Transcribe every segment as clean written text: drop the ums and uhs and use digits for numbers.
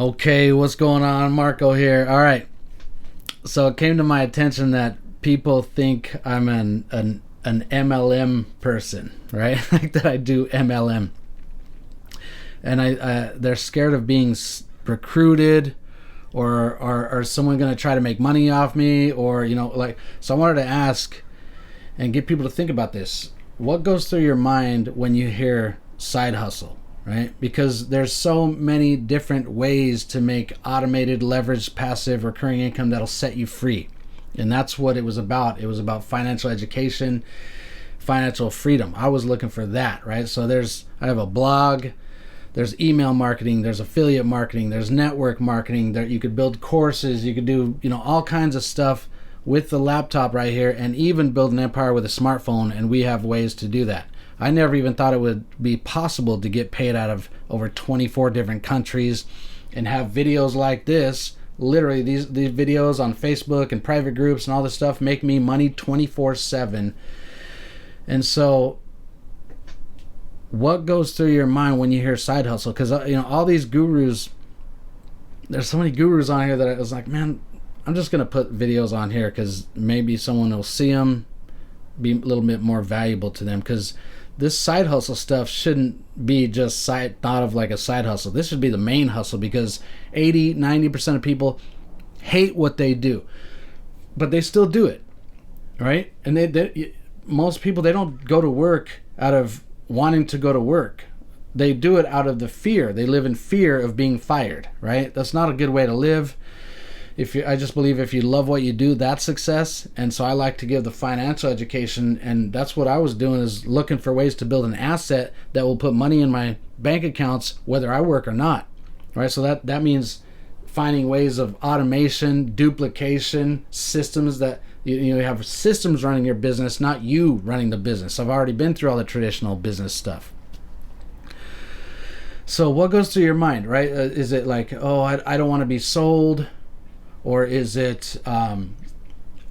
Okay, what's going on? Marco here. All right. So it came to my attention that people think I'm an MLM person, right? Like that I do MLM. And they're scared of being recruited or someone going to try to make money off me or, so I wanted to ask and get people to think about this. What goes through your mind when you hear side hustle? Right? Because there's so many different ways to make automated, leveraged, passive, recurring income that'll set you free. And that's what it was about. It was about financial education, financial freedom. I was looking for that, right? So I have a blog, there's email marketing, there's affiliate marketing, there's network marketing, there you could build courses, you could do, all kinds of stuff with the laptop right here and even build an empire with a smartphone, and we have ways to do that. I never even thought it would be possible to get paid out of over 24 different countries and have videos like this. Literally, these videos on Facebook and private groups and all this stuff make me money 24/7. And so, what goes through your mind when you hear side hustle? Because, all these gurus, there's so many gurus on here that I was like, man, I'm just going to put videos on here because maybe someone will see them, be a little bit more valuable to them. Because this side hustle stuff shouldn't be just thought of like a side hustle. This should be the main hustle because 80-90% of people hate what they do, but they still do it, right? And most people, they don't go to work out of wanting to go to work. They do it out of the fear. They live in fear of being fired, right? That's not a good way to live. I just believe if you love what you do, that's success. And so I like to give the financial education, and that's what I was doing, is looking for ways to build an asset that will put money in my bank accounts whether I work or not, right? So that means finding ways of automation, duplication, systems that you have systems running your business, not you running the business. I've already been through all the traditional business stuff. So what goes through your mind, right? Is it like, oh, I don't want to be sold? Or is it, do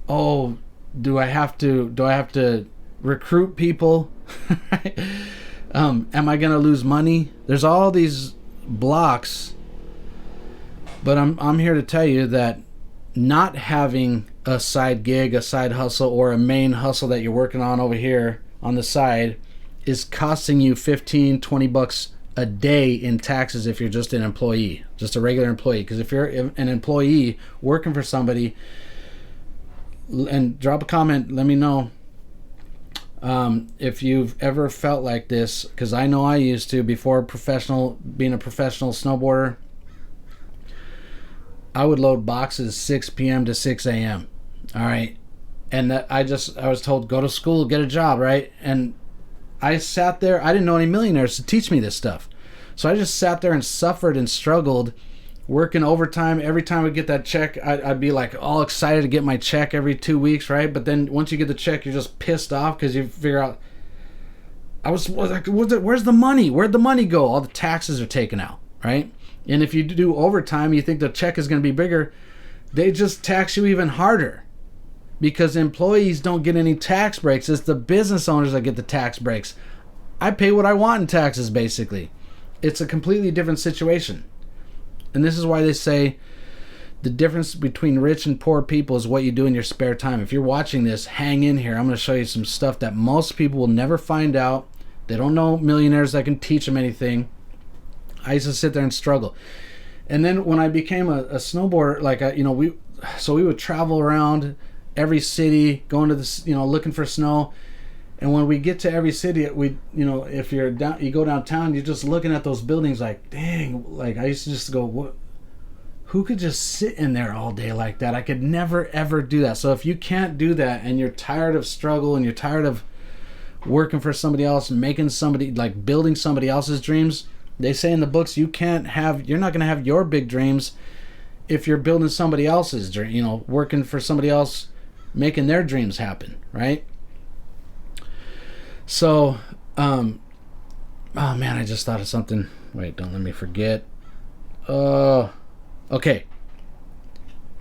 I have to recruit people? Am I going to lose money? There's all these blocks, but I'm here to tell you that not having a side gig, a side hustle, or a main hustle that you're working on over here on the side is costing you $15-20 a day in taxes if you're just an employee, just a regular employee. Because if you're an employee working for somebody, and drop a comment, let me know if you've ever felt like this, because I know I used to before being a professional snowboarder. I would load boxes 6 p.m. to 6 a.m. All right, and I was told, go to school, get a job, right? And I sat there. I didn't know any millionaires to teach me this stuff. So I just sat there and suffered and struggled, working overtime. Every time I get that check, I'd be like all excited to get my check every 2 weeks, right? But then once you get the check, you're just pissed off because you figure out, I was like, where's the money? Where'd the money go? All the taxes are taken out, right? And if you do overtime, you think the check is going to be bigger. They just tax you even harder. Because employees don't get any tax breaks. It's the business owners that get the tax breaks. I pay what I want in taxes, basically. It's a completely different situation. And this is why they say the difference between rich and poor people is what you do in your spare time. If you're watching this, hang in here. I'm going to show you some stuff that most people will never find out. They don't know millionaires that can teach them anything. I used to sit there and struggle. And then when I became a snowboarder, we would travel around every city, going to looking for snow. And when we get to every city, if you go downtown, you're just looking at those buildings like, dang, like I used to just go, what? Who could just sit in there all day like that? I could never, ever do that. So if you can't do that and you're tired of struggle and you're tired of working for somebody else, building somebody else's dreams, they say in the books, you're not going to have your big dreams if you're building somebody else's dream, working for somebody else, making their dreams happen, right? So, oh man, I just thought of something. Wait, don't let me forget. Okay.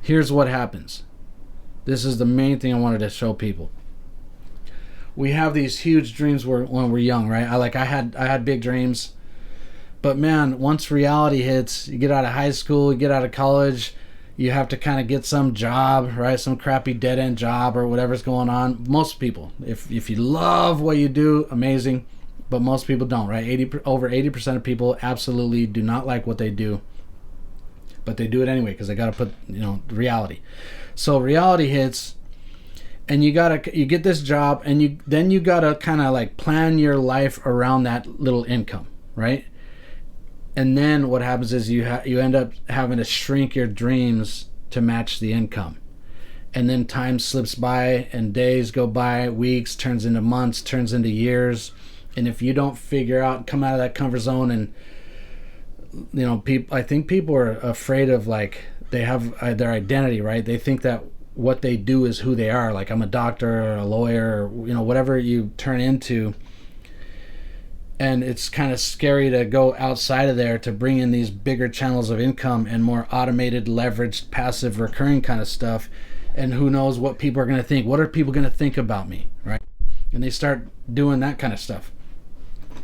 Here's what happens. This is the main thing I wanted to show people. We have these huge dreams when we're young, right? I had big dreams. But man, once reality hits, you get out of high school, you get out of college, you have to kind of get some job, right? Some crappy dead end job or whatever's going on. Most people, if you love what you do, amazing. But most people don't, right? Over 80% of people absolutely do not like what they do, but they do it anyway because they got to put, reality. So reality hits, and you get this job, and you gotta kind of like plan your life around that little income, right? And then what happens is you end up having to shrink your dreams to match the income. And then time slips by and days go by, weeks turns into months, turns into years. And if you don't figure out, come out of that comfort zone, and I think people are afraid of, like, they have their identity, right? They think that what they do is who they are. Like, I'm a doctor or a lawyer or, whatever you turn into. And it's kind of scary to go outside of there to bring in these bigger channels of income and more automated, leveraged, passive, recurring kind of stuff. And who knows what people are going to think. What are people going to think about me, right? And they start doing that kind of stuff.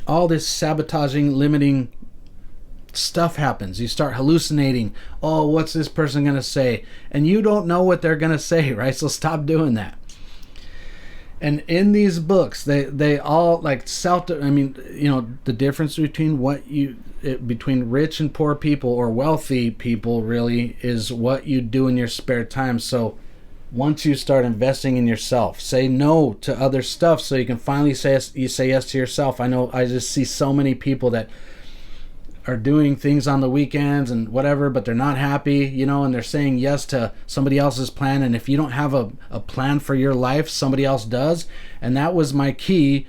All this sabotaging, limiting stuff happens. You start hallucinating. Oh, what's this person going to say? And you don't know what they're going to say, right? So stop doing that. And in these books, they all, like, the difference between between rich and poor people, or wealthy people, really, is what you do in your spare time. So once you start investing in yourself, say no to other stuff so you can finally say yes to yourself. I just see so many people that are doing things on the weekends and whatever, but they're not happy, and they're saying yes to somebody else's plan. And if you don't have a plan for your life, somebody else does. And that was my key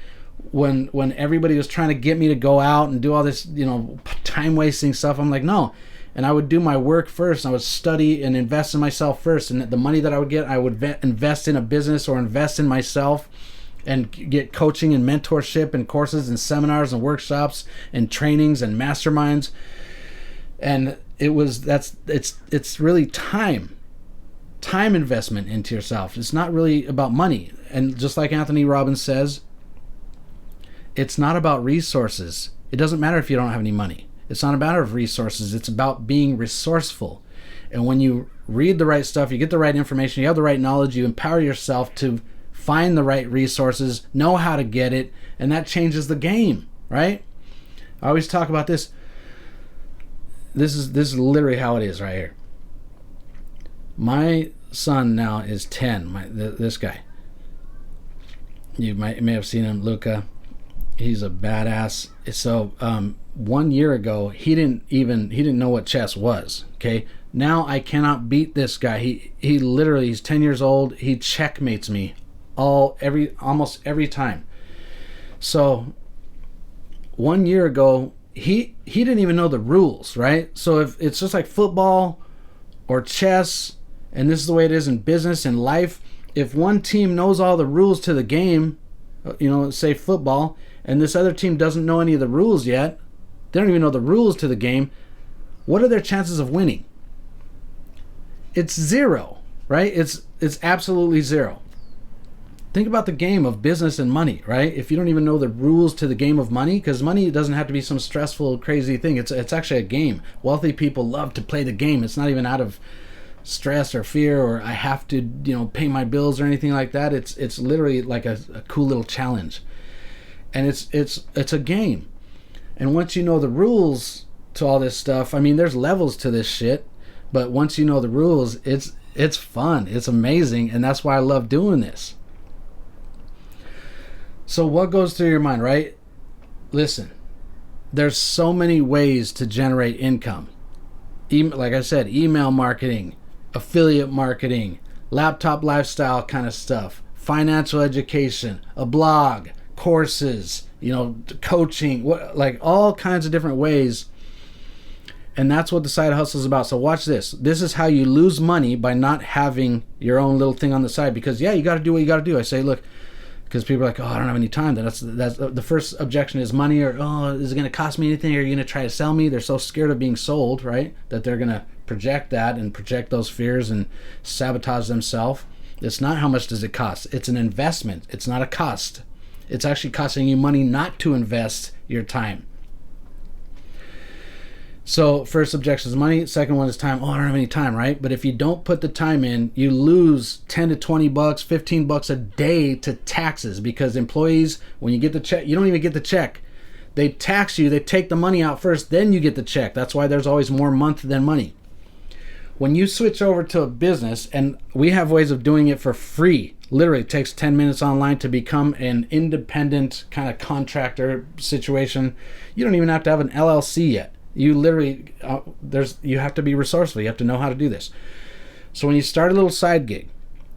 when everybody was trying to get me to go out and do all this, time wasting stuff. I'm like, no. And I would do my work first. I would study and invest in myself first. And the money that I would get, I would invest in a business or invest in myself, and get coaching and mentorship and courses and seminars and workshops and trainings and masterminds. And it's really time investment into yourself. It's not really about money. And just like Anthony Robbins says, it's not about resources. It doesn't matter if you don't have any money. It's not a matter of resources. It's about being resourceful. And when you read the right stuff, you get the right information, you have the right knowledge, you empower yourself to find the right resources, know how to get it, and that changes the game, right? I always talk about this. This is literally how it is right here. My son now is 10. This guy. You may have seen him, Luca. He's a badass. So 1 year ago, he didn't know what chess was. Okay. Now I cannot beat this guy. He literally, he's 10 years old. He checkmates me almost every time. So 1 year ago, he didn't even know the rules, right? So if it's just like football or chess, and this is the way it is in business and life, if one team knows all the rules to the game, say football, and this other team doesn't know any of the rules yet, they don't even know the rules to the game, what are their chances of winning? It's zero, right? It's absolutely zero. Think about the game of business and money, right? If you don't even know the rules to the game of money, because money doesn't have to be some stressful, crazy thing. It's actually a game. Wealthy people love to play the game. It's not even out of stress or fear or I have to, pay my bills or anything like that. It's literally like a cool little challenge. And it's a game. And once you know the rules to all this stuff, there's levels to this shit, but once you know the rules, it's fun. It's amazing, and that's why I love doing this. So what goes through your mind, right? Listen, there's so many ways to generate income. Like I said, email marketing, affiliate marketing, laptop lifestyle kind of stuff, financial education, a blog, courses, coaching, like all kinds of different ways. And that's what the side hustle is about. So watch this. This is how you lose money by not having your own little thing on the side. Because you got to do what you got to do. I say, look, because people are like, oh, I don't have any time. That's the first objection is money, or is it going to cost me anything? Are you going to try to sell me? They're so scared of being sold, right? That they're going to project that and project those fears and sabotage themselves. It's not how much does it cost. It's an investment. It's not a cost. It's actually costing you money not to invest your time. So first objection is money. Second one is time. Oh, I don't have any time, right? But if you don't put the time in, you lose 10 to 20 bucks, 15 bucks a day to taxes, because employees, when you get the check, you don't even get the check. They tax you, they take the money out first, then you get the check. That's why there's always more month than money. When you switch over to a business, and we have ways of doing it for free, literally it takes 10 minutes online to become an independent kind of contractor situation. You don't even have to have an LLC yet. You literally, you have to be resourceful. You have to know how to do this. So when you start a little side gig,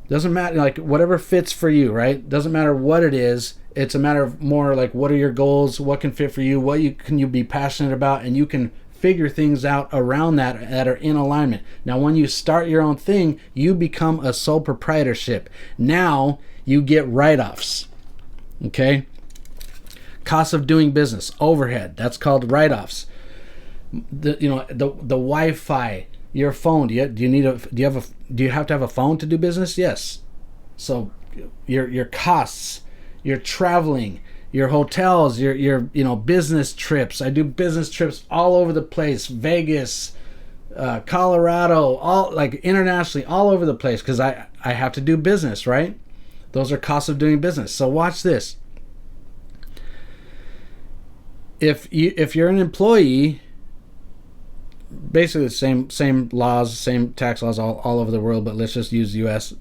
doesn't matter, like whatever fits for you, right? Doesn't matter what it is. It's a matter of more like, what are your goals? What can fit for you? What can you be passionate about? And you can figure things out around that are in alignment. Now, when you start your own thing, you become a sole proprietorship. Now you get write-offs. Okay? Cost of doing business, overhead. That's called write-offs. The Wi-Fi, your phone. Do you have to have a phone to do business? Yes. So your costs, your traveling, your hotels, your business trips. I do business trips all over the place. Vegas, Colorado, all like internationally, all over the place, because I have to do business, right? Those are costs of doing business. So watch this. If you're an employee, basically the same laws, same tax laws all over the world, but let's just use US.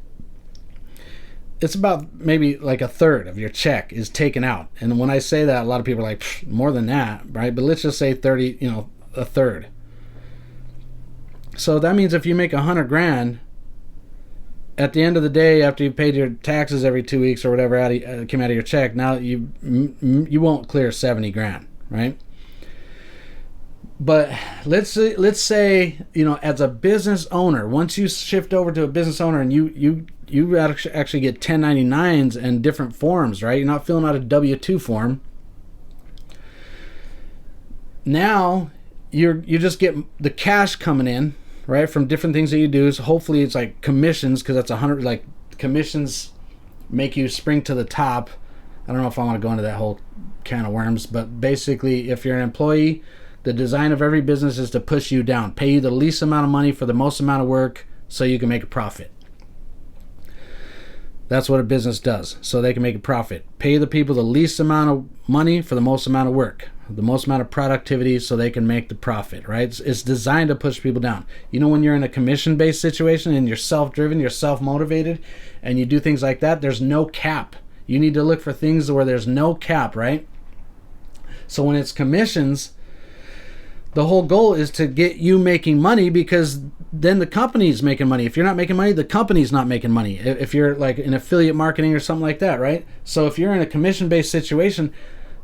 It's about maybe like a third of your check is taken out. And when I say that, a lot of people are like, more than that, right? But let's just say 30, a third. So that means if you make $100,000, at the end of the day, after you've paid your taxes every 2 weeks or whatever came out of your check, now you won't clear $70,000, right? But let's say as a business owner, once you shift over to a business owner and you actually get 1099s and different forms, right? You're not filling out a W-2 form. Now you just get the cash coming in, right, from different things that you do. So hopefully it's like commissions, because that's 100. Like commissions make you spring to the top. I don't know if I want to go into that whole can of worms, but basically, if you're an employee, the design of every business is to push you down, pay you the least amount of money for the most amount of work so you can make a profit. That's what a business does, so they can make a profit. Pay the people the least amount of money for the most amount of work, the most amount of productivity so they can make the profit, right? It's designed to push people down. When you're in a commission-based situation and you're self-driven, you're self-motivated, and you do things like that, there's no cap. You need to look for things where there's no cap, right? So when it's commissions, the whole goal is to get you making money, because then the company's making money. If you're not making money, the company's not making money. If you're like in affiliate marketing or something like that, right? So if you're in a commission-based situation,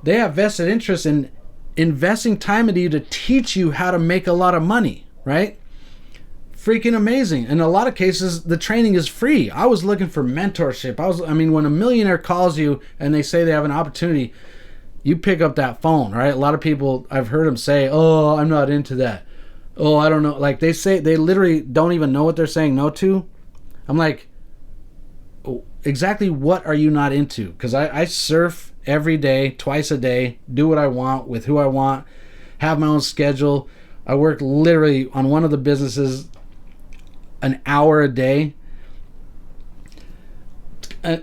they have vested interest in investing time into you to teach you how to make a lot of money, right? Freaking amazing. In a lot of cases, the training is free. I was looking for mentorship. When a millionaire calls you and they say they have an opportunity, you pick up that phone, right? A lot of people, I've heard them say, oh, I'm not into that. Oh, I don't know. Like they literally don't even know what they're saying no to. I'm like, oh, exactly what are you not into? Because I surf every day, twice a day, do what I want with who I want, have my own schedule. I work literally on one of the businesses an hour a day.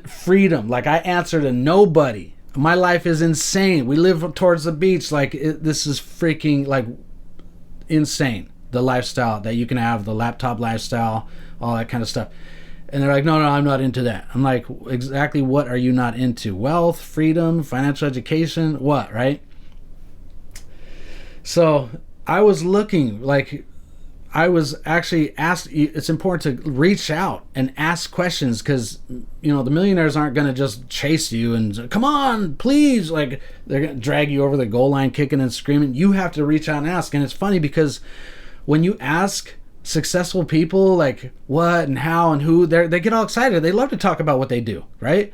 Freedom. Like I answer to nobody. My life is insane. We live towards the beach. This is freaking insane. The lifestyle that you can have, the laptop lifestyle, all that kind of stuff. And they're like, no, I'm not into that. I'm like, exactly what are you not into? Wealth, freedom, financial education, what, right? So I was looking, I was actually asked, it's important to reach out and ask questions, because the millionaires aren't going to just chase you and come on, please, they're going to drag you over the goal line kicking and screaming. You have to reach out and ask. And it's funny because when you ask successful people what and how and who, they get all excited. They love to talk about what they do, right?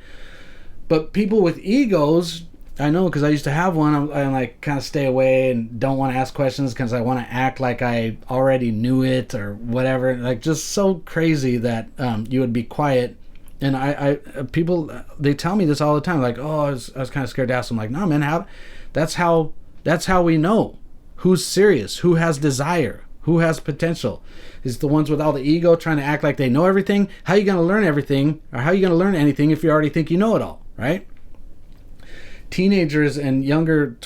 But people with egos, I know, because I used to have one. I kind of stay away and don't want to ask questions because I want to act like I already knew it or whatever. Just so crazy that you would be quiet. And I people, they tell me this all the time. Oh, I was kind of scared to ask them. No, man, that's how we know Who's serious? Who has desire? Who has potential? Is the ones with all the ego trying to act like they know everything? How are you going to learn everything? Or how are you going to learn anything if you already think you know it all, right? Teenagers and younger,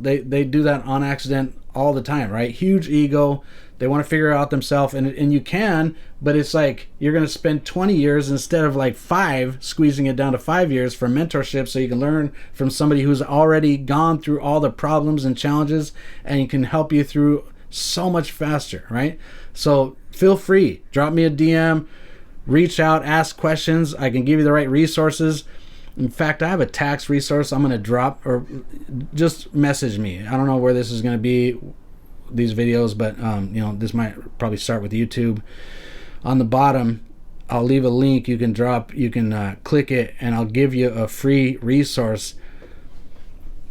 they do that on accident all the time, right? Huge ego. They want to figure it out themselves, and you can, but it's like you're going to spend 20 years instead of like 5, squeezing it down to 5 years for mentorship so you can learn from somebody who's already gone through all the problems and challenges and can help you through so much faster, right? So feel free, drop me a DM, reach out, ask questions. I can give you the right resources. In fact, I have a tax resource I'm going to drop, or just message me. I don't know where this is going to be, these videos, but this might probably start with YouTube. On the bottom, I'll leave a link. You can click it, and I'll give you a free resource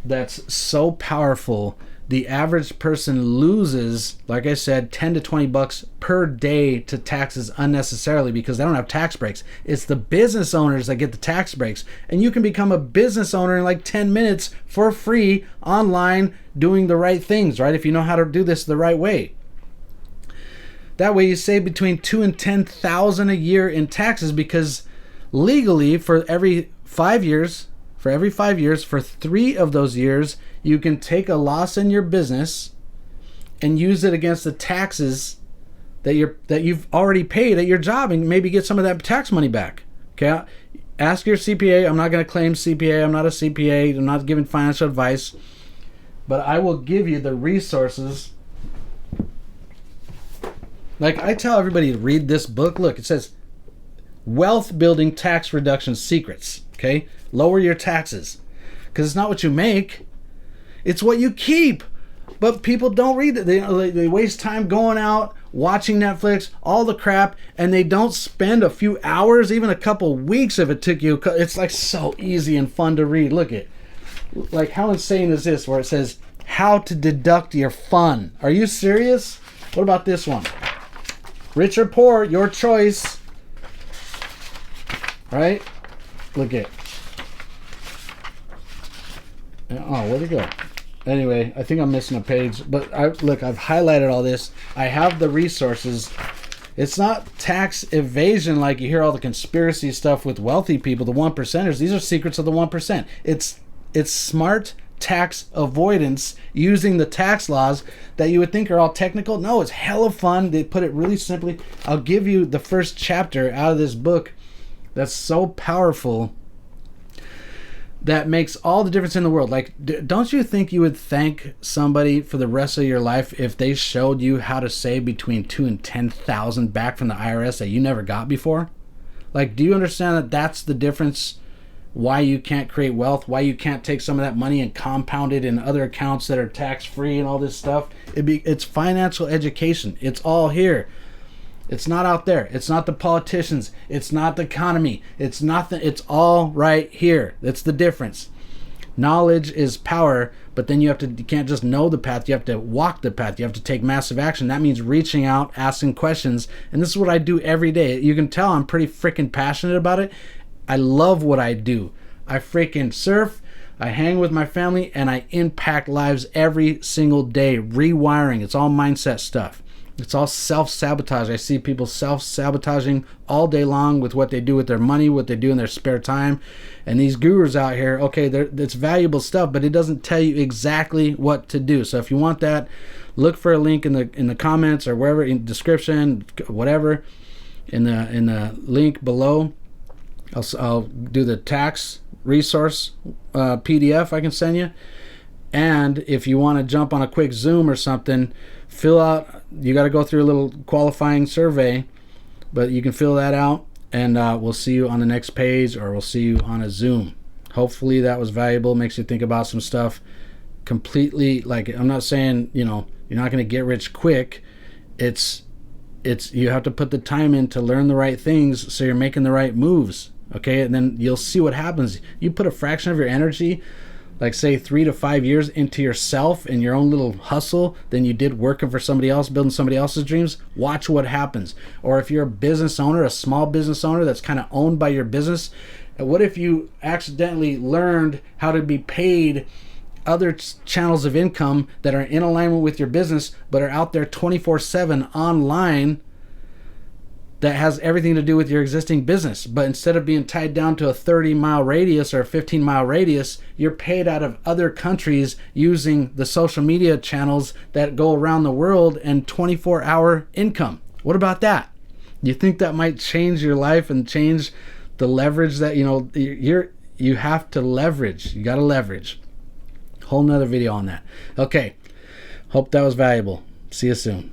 that's so powerful. The average person loses, like I said, 10 to 20 bucks per day to taxes unnecessarily because they don't have tax breaks. It's the business owners that get the tax breaks. And you can become a business owner in like 10 minutes for free online doing the right things, right? If you know how to do this the right way. That way you save between $2,000 and $10,000 a year in taxes because legally for every 5 years, for 3 of those years, you can take a loss in your business and use it against the taxes that you've already paid at your job and maybe get some of that tax money back. Okay? Ask your CPA. I'm not going to claim CPA. I'm not a CPA. I'm not giving financial advice. But I will give you the resources. Like I tell everybody to read this book. Look, it says Wealth Building Tax Reduction Secrets. Okay? Lower your taxes. Because it's not what you make. It's what you keep. But people don't read it. They waste time going out, watching Netflix, all the crap, and they don't spend a few hours, even a couple weeks if it took you. It's like so easy and fun to read. Look at, like, how insane is this where it says how to deduct your fun? Are you serious? What about this one? Rich or poor, your choice. Right? Look at. Oh, where'd it go? Anyway, I think I'm missing a page, but I've highlighted all this. I have the resources. It's not tax evasion like you hear all the conspiracy stuff with wealthy people, the 1%ers. These are secrets of the 1%. It's smart tax avoidance using the tax laws that you would think are all technical. No, it's hella fun. They put it really simply. I'll give you the first chapter out of this book that's so powerful that makes all the difference in the world. Like, don't you think you would thank somebody for the rest of your life if they showed you how to save between $2,000 and $10,000 back from the IRS that you never got before? Like, do you understand that that's the difference? Why you can't create wealth? Why you can't take some of that money and compound it in other accounts that are tax-free and all this stuff? It's financial education. It's all here. It's not out there. It's not the politicians. It's not the economy. It's all right here. That's the difference. Knowledge is power, but then you can't just know the path. You have to walk the path. You have to take massive action. That means reaching out, asking questions. And this is what I do every day. You can tell I'm pretty freaking passionate about it. I love what I do. I freaking surf. I hang with my family and I impact lives every single day. Rewiring. It's all mindset stuff. It's all self-sabotage. I see people self-sabotaging all day long with what they do with their money, what they do in their spare time. And these gurus out here, okay, it's valuable stuff, but it doesn't tell you exactly what to do. So if you want that, look for a link in the comments or wherever, in the description, whatever, in the link below. I'll do the tax resource PDF I can send you. And if you want to jump on a quick Zoom or something, fill out, you got to go through a little qualifying survey, but you can fill that out, and we'll see you on the next page, or we'll see you on a Zoom. Hopefully that was valuable, makes you think about some stuff. Completely, like, I'm not saying, you're not going to get rich quick. It's you have to put the time in to learn the right things so you're making the right moves, okay? And then you'll see what happens. You put a fraction of your energy, like say 3 to 5 years, into yourself and your own little hustle than you did working for somebody else, building somebody else's dreams. Watch what happens. Or if you're a business owner, a small business owner that's kind of owned by your business, what if you accidentally learned how to be paid other channels of income that are in alignment with your business, but are out there 24/7 online, that has everything to do with your existing business. But instead of being tied down to a 30-mile radius or a 15-mile radius, you're paid out of other countries using the social media channels that go around the world and 24-hour income. What about that? You think that might change your life and change the leverage that, you have to leverage. You got to leverage. Whole nother video on that. Okay. Hope that was valuable. See you soon.